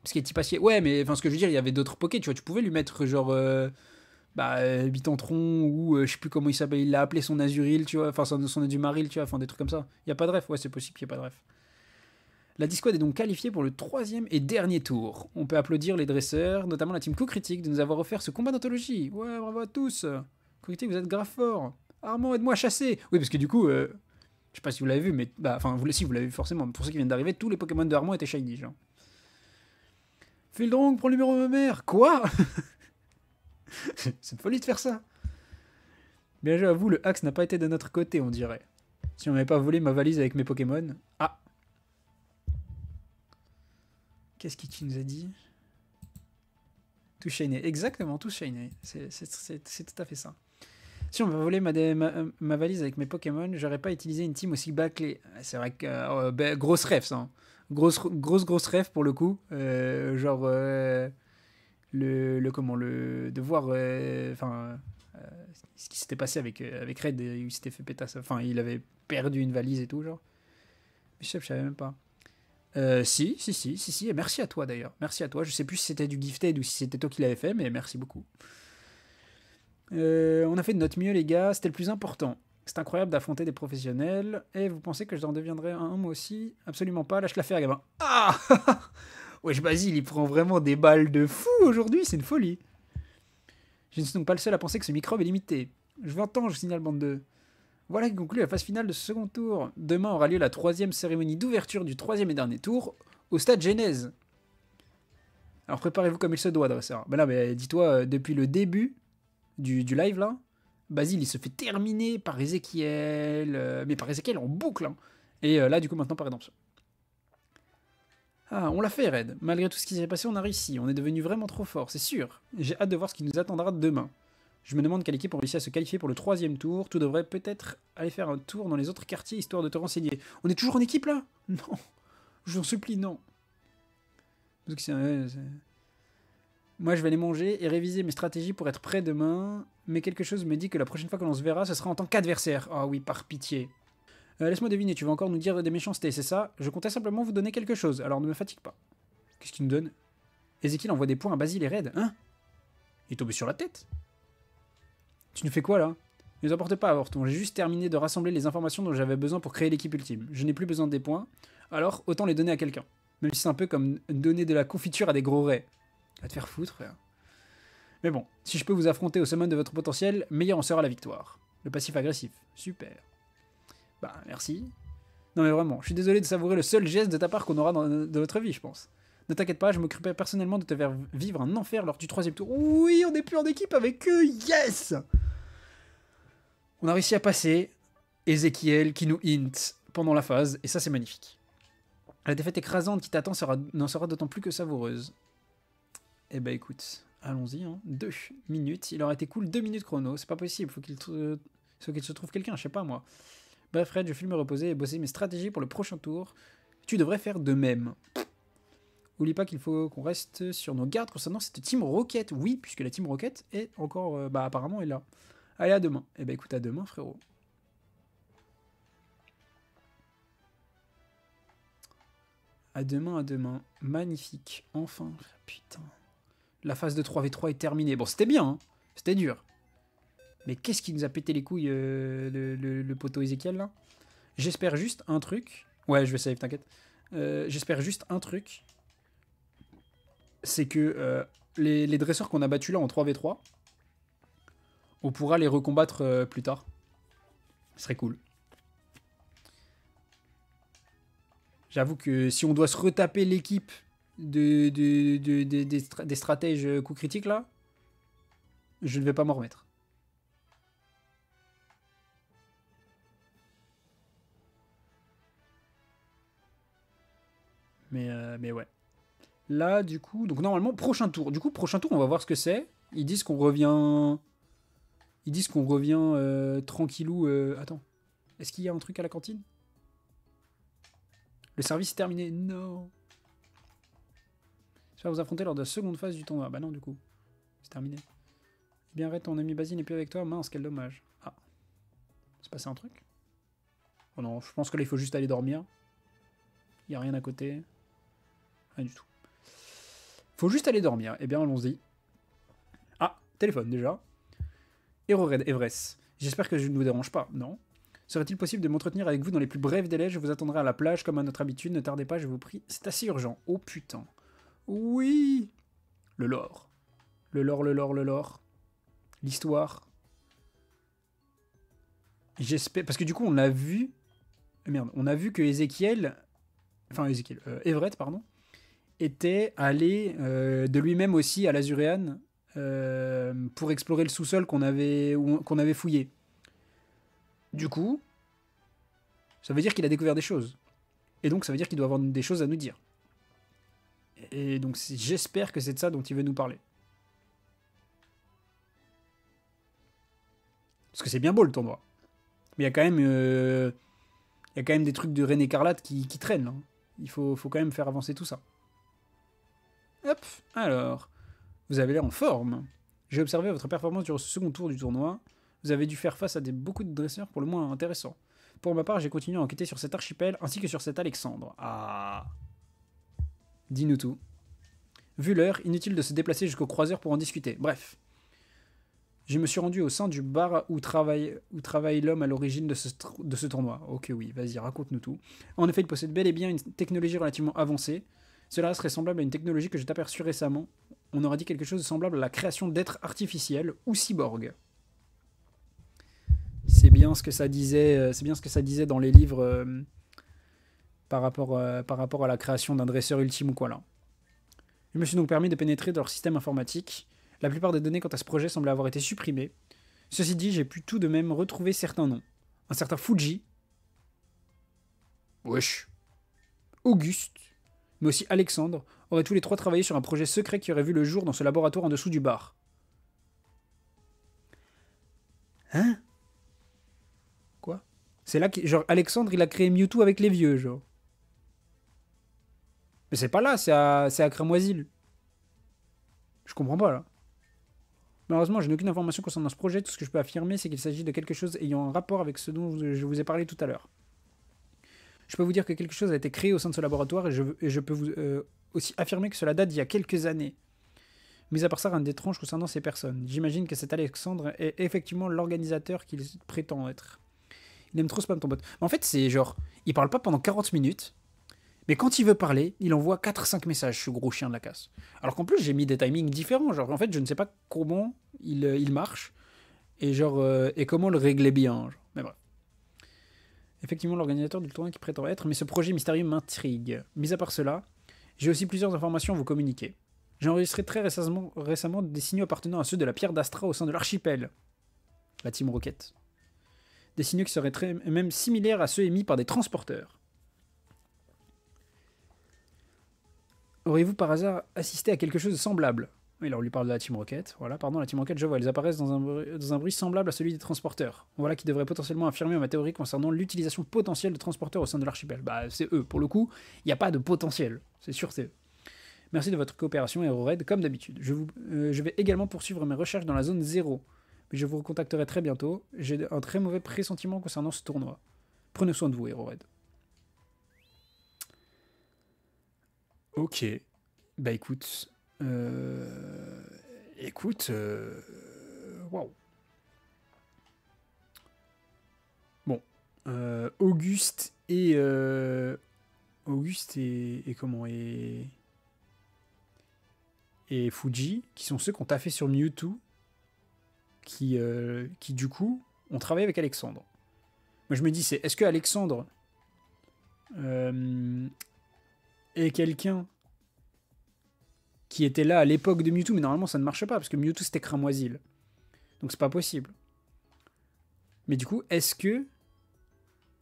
Parce qu'il est Tipacier. Ouais, mais enfin, ce que je veux dire, il y avait d'autres Pokés, tu vois. Tu pouvais lui mettre genre. Bitantron ou je sais plus comment il s'appelle. Il l'a appelé son Azuril, tu vois. Enfin, son Adumaril, tu vois. Enfin, des trucs comme ça. Il n'y a pas de ref. Ouais, c'est possible qu'il n'y ait pas de ref. La Discord est donc qualifiée pour le 3e et dernier tour. On peut applaudir les dresseurs, notamment la team Co-Critique, de nous avoir offert ce combat d'anthologie. Ouais, bravo à tous. Co-Critique, vous êtes grave fort. Armand, aide-moi à chasser. Oui, parce que du coup, je sais pas si vous l'avez vu, mais enfin, si vous l'avez vu forcément. Pour ceux qui viennent d'arriver, tous les Pokémon de Armand étaient shiny, genre. Fildrong, prends le numéro de ma mère. Quoi? C'est une folie de faire ça. Bien joué à vous, le Axe n'a pas été de notre côté, on dirait. Si on m'avait pas volé ma valise avec mes Pokémon. Ah. Qu'est-ce qu'il nous a dit? Tout shiny. Exactement, tout shiny. C'est tout à fait ça. Si on m'a volé ma valise avec mes Pokémon, j'aurais pas utilisé une team aussi bâclée. C'est vrai que... grosse rêve, ça. Hein. Grosse rêve pour le coup. De voir ce qui s'était passé avec Red, il s'était fait pétasse, enfin il avait perdu une valise et tout genre. Mais je savais même pas. Si, et merci à toi d'ailleurs, merci à toi. Je sais plus si c'était du gifted ou si c'était toi qui l'avais fait, mais merci beaucoup. On a fait de notre mieux, les gars. C'était le plus important. C'est incroyable d'affronter des professionnels. Et vous pensez que j'en deviendrai un, moi aussi? Absolument pas. Lâche l'affaire, gamin. Ah wesh, Basile, il prend vraiment des balles de fou aujourd'hui. C'est une folie. Je ne suis donc pas le seul à penser que ce microbe est limité. Je vous entends, je signale bande 2. Voilà qui conclut la phase finale de ce second tour. Demain aura lieu la troisième cérémonie d'ouverture du troisième et dernier tour au stade Genèse. Alors préparez-vous comme il se doit, dresseur. Ben là, dis-toi, depuis le début du live là, Basile il se fait terminer par Ezekiel, mais par Ezekiel en boucle. Hein. Et là, du coup, maintenant par Rédemption. Ah, on l'a fait, Red. Malgré tout ce qui s'est passé, on a réussi. On est devenu vraiment trop fort, c'est sûr. J'ai hâte de voir ce qui nous attendra demain. Je me demande quelle équipe a réussi à se qualifier pour le troisième tour. Tu devrais peut-être aller faire un tour dans les autres quartiers histoire de te renseigner. On est toujours en équipe là? Non. Je vous en supplie, non. Parce que moi, je vais aller manger et réviser mes stratégies pour être prêt demain. Mais quelque chose me dit que la prochaine fois que l'on se verra, ce sera en tant qu'adversaire. Ah oui, par pitié. Laisse-moi deviner, tu vas encore nous dire des méchancetés, c'est ça? Je comptais simplement vous donner quelque chose, alors ne me fatigue pas. Qu'est-ce qu'il nous donne? Ezekiel envoie des points à Basile et Red. Hein? Il est tombé sur la tête. Tu nous fais quoi là? Ne t'emporte pas, Avorton. J'ai juste terminé de rassembler les informations dont j'avais besoin pour créer l'équipe ultime. Je n'ai plus besoin des points, alors autant les donner à quelqu'un. Même si c'est un peu comme donner de la confiture à des gros raies. Va te faire foutre, frère. Mais bon, si je peux vous affronter au summum de votre potentiel, meilleur en sera la victoire. Le passif agressif. Super. Bah, merci. Non mais vraiment, je suis désolé de savourer le seul geste de ta part qu'on aura dans notre vie, je pense. Ne t'inquiète pas, je m'occuperai personnellement de te faire vivre un enfer lors du troisième tour. Oui, on n'est plus en équipe avec eux, yes! On a réussi à passer Ezekiel qui nous hint pendant la phase, et ça c'est magnifique. La défaite écrasante qui t'attend n'en sera d'autant plus que savoureuse. Eh ben écoute, allons-y, hein. 2 minutes, il aurait été cool 2 minutes chrono, c'est pas possible, faut qu'il se trouve quelqu'un, je sais pas moi. Bref Fred, je vais me reposer et bosser mes stratégies pour le prochain tour. Tu devrais faire de même. Oublie pas qu'il faut qu'on reste sur nos gardes concernant cette Team Rocket. Oui, puisque la Team Rocket est encore, apparemment est là. Allez, à demain. Eh ben écoute, à demain, frérot. À demain, à demain. Magnifique. Enfin. Putain. La phase de 3v3 est terminée. Bon, c'était bien, hein. C'était dur. Mais qu'est-ce qui nous a pété les couilles, le poteau Ezekiel, là? J'espère juste un truc. Ouais, je vais save, t'inquiète. J'espère juste un truc. C'est que les dresseurs qu'on a battus là en 3v3, on pourra les recombattre plus tard. Ce serait cool. J'avoue que si on doit se retaper l'équipe des stratèges coup critiques là, je ne vais pas m'en remettre. Mais ouais. Là, du coup, donc normalement, prochain tour. Du coup, prochain tour, on va voir ce que c'est. Ils disent qu'on revient... tranquillou. Attends. Est-ce qu'il y a un truc à la cantine? Le service est terminé. Non. Je vais vous affronter lors de la seconde phase du tournoi. Bah non, du coup. C'est terminé. Eh bien, arrête, ton ami Basile n'est plus avec toi. Mince, quel dommage. Ah. C'est passé un truc? Oh non, je pense que là, il faut juste aller dormir. Il n'y a rien à côté. Rien du tout. Faut juste aller dormir. Eh bien, allons-y. Ah, téléphone déjà. Hero Red Everest. J'espère que je ne vous dérange pas, non? Serait-il possible de m'entretenir avec vous dans les plus brefs délais? Je vous attendrai à la plage comme à notre habitude. Ne tardez pas, je vous prie. C'est assez urgent. Oh putain. Oui. Le lore. Le lore, le lore, le lore. L'histoire. J'espère... Parce que du coup, on a vu... Merde. On a vu que Ezekiel... Enfin, Ezekiel... Everett, pardon. Était allé de lui-même aussi à l'Azuréane pour explorer le sous-sol qu'on avait fouillé. Du coup, ça veut dire qu'il a découvert des choses. Et donc, ça veut dire qu'il doit avoir des choses à nous dire. Et donc, j'espère que c'est de ça dont il veut nous parler. Parce que c'est bien beau, le tournoi. Mais il y a quand même des trucs de Reine Écarlate qui traînent. Hein. Il faut quand même faire avancer tout ça. Hop, alors... Vous avez l'air en forme. J'ai observé votre performance durant ce second tour du tournoi. Vous avez dû faire face à beaucoup de dresseurs pour le moins intéressants. Pour ma part, j'ai continué à enquêter sur cet archipel ainsi que sur cet Alexandre. Ah. Dis-nous tout. Vu l'heure, inutile de se déplacer jusqu'au croiseur pour en discuter. Bref. Je me suis rendu au sein du bar où travaille l'homme à l'origine de ce tournoi. Ok, oui, vas-y, raconte-nous tout. En effet, il possède bel et bien une technologie relativement avancée. Cela serait semblable à une technologie que j'ai aperçue récemment. On aurait dit quelque chose de semblable à la création d'êtres artificiels ou cyborgs. C'est bien ce que ça disait, c'est bien ce que ça disait dans les livres par rapport à la création d'un dresseur ultime ou quoi là. Je me suis donc permis de pénétrer dans leur système informatique. La plupart des données quant à ce projet semblent avoir été supprimées. Ceci dit, j'ai pu tout de même retrouver certains noms. Un certain Fuji, wesh, Auguste, mais aussi Alexandre, auraient tous les trois travaillé sur un projet secret qui aurait vu le jour dans ce laboratoire en dessous du bar. Hein? Quoi? C'est là que, genre, Alexandre, il a créé Mewtwo avec les vieux, genre. Mais c'est pas là, c'est à Cramoisil. Je comprends pas, là. Malheureusement, je n'ai aucune information concernant ce projet. Tout ce que je peux affirmer, c'est qu'il s'agit de quelque chose ayant un rapport avec ce dont je vous ai parlé tout à l'heure. Je peux vous dire que quelque chose a été créé au sein de ce laboratoire et je peux vous aussi affirmer que cela date d'il y a quelques années. Mis à part ça, rien d'étrange concernant ces personnes. J'imagine que cet Alexandre est effectivement l'organisateur qu'il prétend être. Il aime trop spam ton bot. En fait, c'est genre, il parle pas pendant 40 minutes, mais quand il veut parler, il envoie 4-5 messages, ce gros chien de la casse. Alors qu'en plus, j'ai mis des timings différents. Genre, en fait, je ne sais pas comment il marche et comment le régler bien. Genre. Mais bref. Effectivement, l'organisateur du tournoi qui prétend être, mais ce projet mystérieux m'intrigue. Mis à part cela, j'ai aussi plusieurs informations à vous communiquer. J'ai enregistré très récemment des signaux appartenant à ceux de la pierre d'Astra au sein de l'archipel, la Team Rocket. Des signaux qui seraient même similaires à ceux émis par des transporteurs. Auriez-vous par hasard assisté à quelque chose de semblable? Oui, là on lui parle de la Team Rocket. Voilà, pardon, la Team Rocket, je vois, elles apparaissent dans un bruit semblable à celui des transporteurs. Voilà qui devrait potentiellement affirmer ma théorie concernant l'utilisation potentielle de transporteurs au sein de l'archipel. Bah, c'est eux, pour le coup, il n'y a pas de potentiel. C'est sûr, c'est eux. Merci de votre coopération, HeroRed, comme d'habitude. Je vais également poursuivre mes recherches dans la zone 0. Mais je vous recontacterai très bientôt. J'ai un très mauvais pressentiment concernant ce tournoi. Prenez soin de vous, HeroRed. Ok. Bah écoute. Écoute. Waouh. Bon. Auguste et. Auguste et comment et Fuji, qui sont ceux qui ont taffé sur Mewtwo, qui du coup ont travaillé avec Alexandre. Moi je me dis, est-ce que Alexandre est quelqu'un qui était là à l'époque de Mewtwo, mais normalement ça ne marche pas, parce que Mewtwo c'était Cramoisil. Donc c'est pas possible. Mais du coup, est-ce que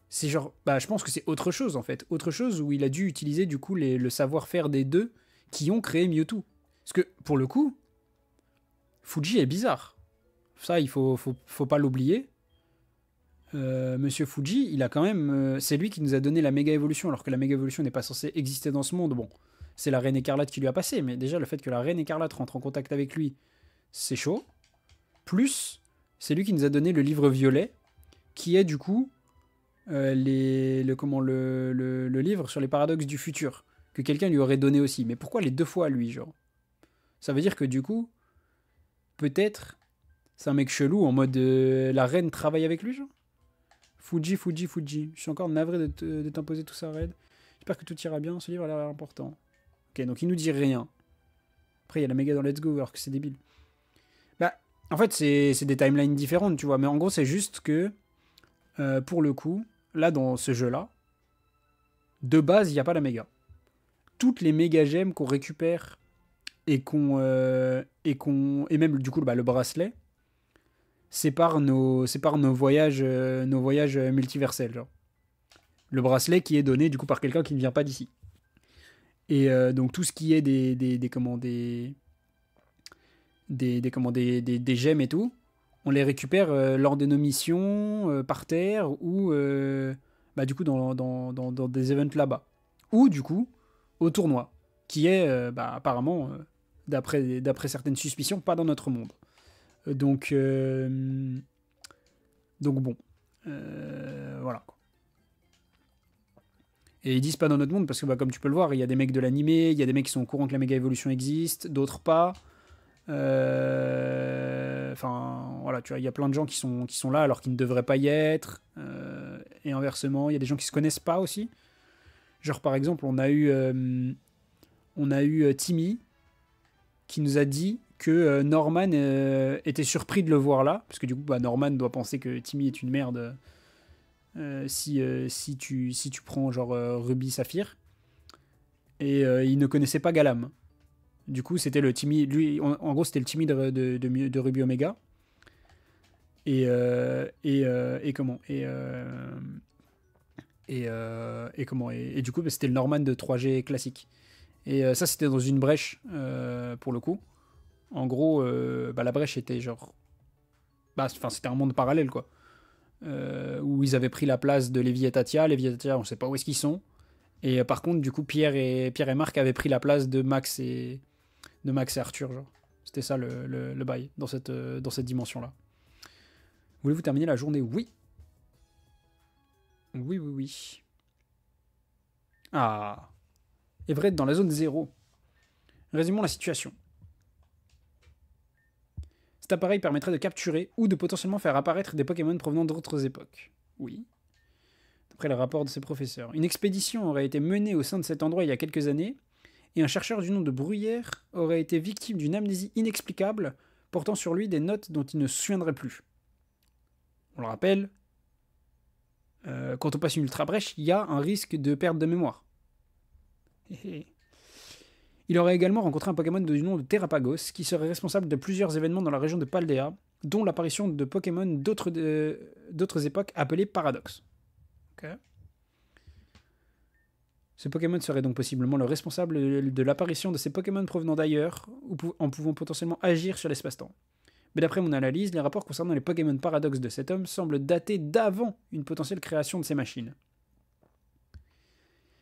c'est genre... Bah je pense que c'est autre chose en fait. Autre chose où il a dû utiliser du coup le savoir-faire des deux qui ont créé Mewtwo. Parce que pour le coup, Fuji est bizarre. Ça, il faut pas l'oublier. Monsieur Fuji, il a quand même... c'est lui qui nous a donné la méga évolution, alors que la méga évolution n'est pas censée exister dans ce monde. Bon, c'est la Reine Écarlate qui lui a passé, mais déjà le fait que la Reine Écarlate rentre en contact avec lui, c'est chaud. Plus, c'est lui qui nous a donné le livre violet, qui est du coup le livre sur les paradoxes du futur, que quelqu'un lui aurait donné aussi. Mais pourquoi les deux fois lui, genre? Ça veut dire que du coup, peut-être, c'est un mec chelou en mode la reine travaille avec lui, genre. Fuji. Je suis encore navré de t'imposer tout ça, Red. J'espère que tout ira bien. Ce livre a l'air important. Ok, donc il nous dit rien. Après, il y a la méga dans Let's Go, alors que c'est débile. Bah, en fait, c'est des timelines différentes, tu vois. Mais en gros, c'est juste que, pour le coup, là, dans ce jeu-là, de base, il n'y a pas la méga. Toutes les méga gemmes qu'on récupère et même, du coup, bah, le bracelet, c'est par nos voyages multiversels, genre. Le bracelet qui est donné du coup par quelqu'un qui ne vient pas d'ici. Et donc tout ce qui est des gemmes et tout, on les récupère lors de nos missions par terre ou bah, du coup dans des events là-bas. Ou du coup au tournoi, qui est bah, apparemment, d'après certaines suspicions, pas dans notre monde. Donc bon, voilà. Et ils disent pas dans notre monde parce que, bah, comme tu peux le voir, il y a des mecs de l'animé, il y a des mecs qui sont au courant que la méga évolution existe, d'autres pas. Enfin, voilà, tu vois, il y a plein de gens qui sont là alors qu'ils ne devraient pas y être. Et inversement, il y a des gens qui se connaissent pas aussi. Genre, par exemple, on a eu Timmy qui nous a dit que Norman était surpris de le voir là, parce que du coup, bah, Norman doit penser que Timmy est une merde si tu prends genre Ruby Saphir. Et il ne connaissait pas Galam. Du coup, c'était le Timmy. Lui, en gros, c'était le Timmy de Ruby Omega. Et comment et comment et du coup, bah, c'était le Norman de 3G classique. Et ça, c'était dans une brèche pour le coup. En gros, bah, la brèche était genre. Bah, enfin, c'était un monde parallèle, quoi. Où ils avaient pris la place de Lévi et Tatia. Lévi et Tatia, on sait pas où est-ce qu'ils sont. Et par contre, du coup, Pierre et Marc avaient pris la place de Max et Arthur, genre. C'était ça le bail dans cette dimension-là. Voulez-vous terminer la journée? Oui. Oui, oui, oui. Ah. Everett dans la zone 0. Résumons la situation. Cet appareil permettrait de capturer ou de potentiellement faire apparaître des Pokémon provenant d'autres époques. Oui. D'après le rapport de ses professeurs. Une expédition aurait été menée au sein de cet endroit il y a quelques années, et un chercheur du nom de Bruyère aurait été victime d'une amnésie inexplicable, portant sur lui des notes dont il ne se souviendrait plus. On le rappelle, quand on passe une ultra brèche, il y a un risque de perte de mémoire. Il aurait également rencontré un Pokémon du nom de Terrapagos, qui serait responsable de plusieurs événements dans la région de Paldea, dont l'apparition de Pokémon d'autres époques appelés Paradox. Okay. Ce Pokémon serait donc possiblement le responsable de l'apparition de ces Pokémon provenant d'ailleurs, en pouvant potentiellement agir sur l'espace-temps. Mais d'après mon analyse, les rapports concernant les Pokémon Paradox de cet homme semblent dater d'avant une potentielle création de ces machines.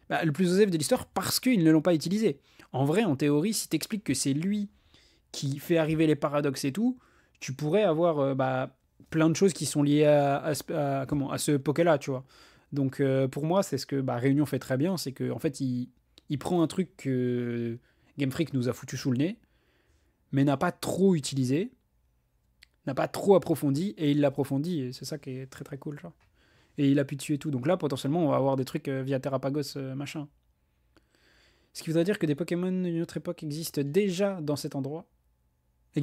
Bah, le plus osé de l'histoire parce qu'ils ne l'ont pas utilisé. En vrai, en théorie, si t'expliques que c'est lui qui fait arriver les paradoxes et tout, tu pourrais avoir plein de choses qui sont liées à ce Poké-là, tu vois. Donc pour moi, c'est ce que Réunion fait très bien, c'est qu'en fait, il prend un truc que Game Freak nous a foutu sous le nez, mais n'a pas trop utilisé, n'a pas trop approfondi, et il l'approfondit, et c'est ça qui est très très cool, genre. Et il appuie dessus et tout. Donc là, potentiellement, on va avoir des trucs via Terrapagos, machin. Ce qui voudrait dire que des Pokémon d'une autre époque existaient déjà dans cet endroit. Et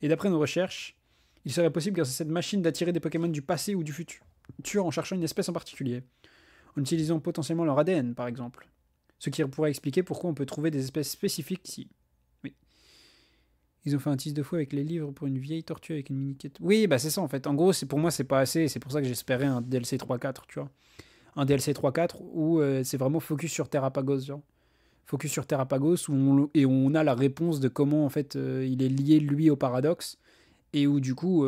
d'après nos recherches, il serait possible grâce à cette machine d'attirer des Pokémon du passé ou du futur en cherchant une espèce en particulier, en utilisant potentiellement leur ADN par exemple. Ce qui pourrait expliquer pourquoi on peut trouver des espèces spécifiques ici. Oui. Ils ont fait un tease de fou avec les livres pour une vieille tortue avec une mini-quête. Oui, bah c'est ça en fait. En gros, pour moi, c'est pas assez. C'est pour ça que j'espérais un DLC 3-4, tu vois. Un DLC 3-4 où c'est vraiment focus sur Terrapagos, genre. Focus sur Terrapagos où on a la réponse de comment en fait il est lié lui au paradoxe et où du coup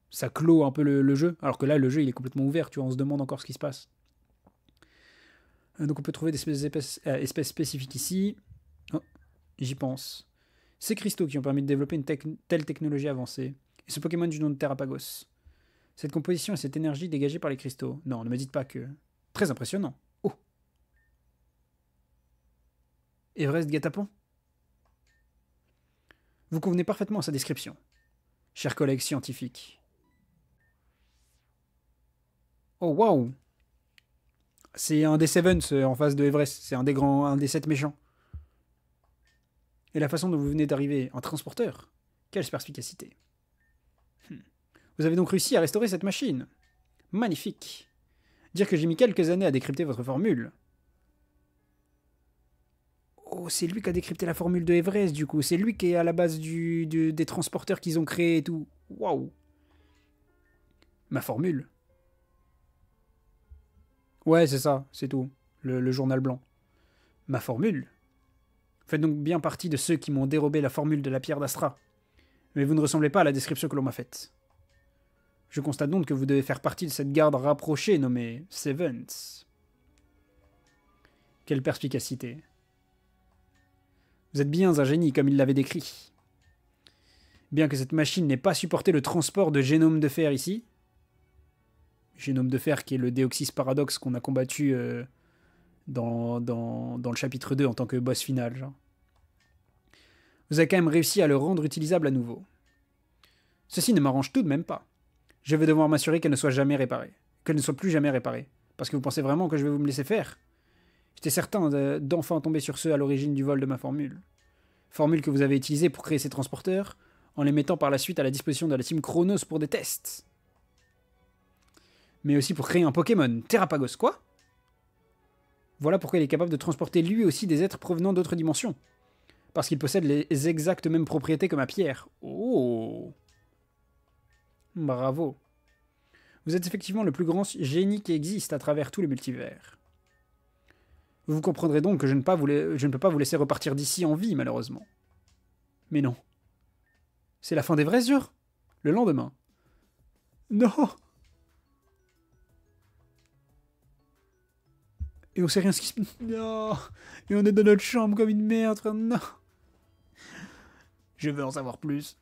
ça clôt un peu le jeu, alors que là le jeu il est complètement ouvert, tu vois, on se demande encore ce qui se passe. Donc on peut trouver des espèces spécifiques ici. Oh, j'y pense. Ces cristaux qui ont permis de développer une telle technologie avancée. Et ce Pokémon du nom de Terrapagos. Cette composition et cette énergie dégagée par les cristaux. Non, ne me dites pas que... Très impressionnant. Oh. Everest Gatapan. Vous convenez parfaitement à sa description, chers collègues scientifiques. Oh waouh. C'est un des Sevens en face de Everest. C'est un des 7 méchants. Et la façon dont vous venez d'arriver, un transporteur. Quelle perspicacité. Vous avez donc réussi à restaurer cette machine. Magnifique. Dire que j'ai mis quelques années à décrypter votre formule. Oh, c'est lui qui a décrypté la formule de Everest, du coup. C'est lui qui est à la base des transporteurs qu'ils ont créés et tout. Waouh. Ma formule. Ouais, c'est ça, c'est tout. Le journal blanc. Ma formule. Vous faites donc bien partie de ceux qui m'ont dérobé la formule de la pierre d'Astra. Mais vous ne ressemblez pas à la description que l'on m'a faite. Je constate donc que vous devez faire partie de cette garde rapprochée nommée Sevens. Quelle perspicacité. Vous êtes bien un génie comme il l'avait décrit. Bien que cette machine n'ait pas supporté le transport de génome de fer ici, génome de fer qui est le Deoxys Paradox qu'on a combattu dans le chapitre 2 en tant que boss final. Genre. Vous avez quand même réussi à le rendre utilisable à nouveau. Ceci ne m'arrange tout de même pas. Je vais devoir m'assurer qu'elle ne soit jamais réparée. Qu'elle ne soit plus jamais réparée. Parce que vous pensez vraiment que je vais vous me laisser faire? J'étais certain d'enfin tomber sur ceux à l'origine du vol de ma formule. Formule que vous avez utilisée pour créer ces transporteurs, en les mettant par la suite à la disposition de la team Chronos pour des tests. Mais aussi pour créer un Pokémon. Terrapagos, quoi? Voilà pourquoi il est capable de transporter lui aussi des êtres provenant d'autres dimensions. Parce qu'il possède les exactes mêmes propriétés que ma pierre. Oh! Bravo. Vous êtes effectivement le plus grand génie qui existe à travers tous les multivers. Vous comprendrez donc que je ne peux pas vous laisser repartir d'ici en vie, malheureusement. Mais non. C'est la fin des vrais jours. Le lendemain. Non! Et on sait rien ce qui se... Non! Et on est dans notre chambre comme une merde. Non! Je veux en savoir plus.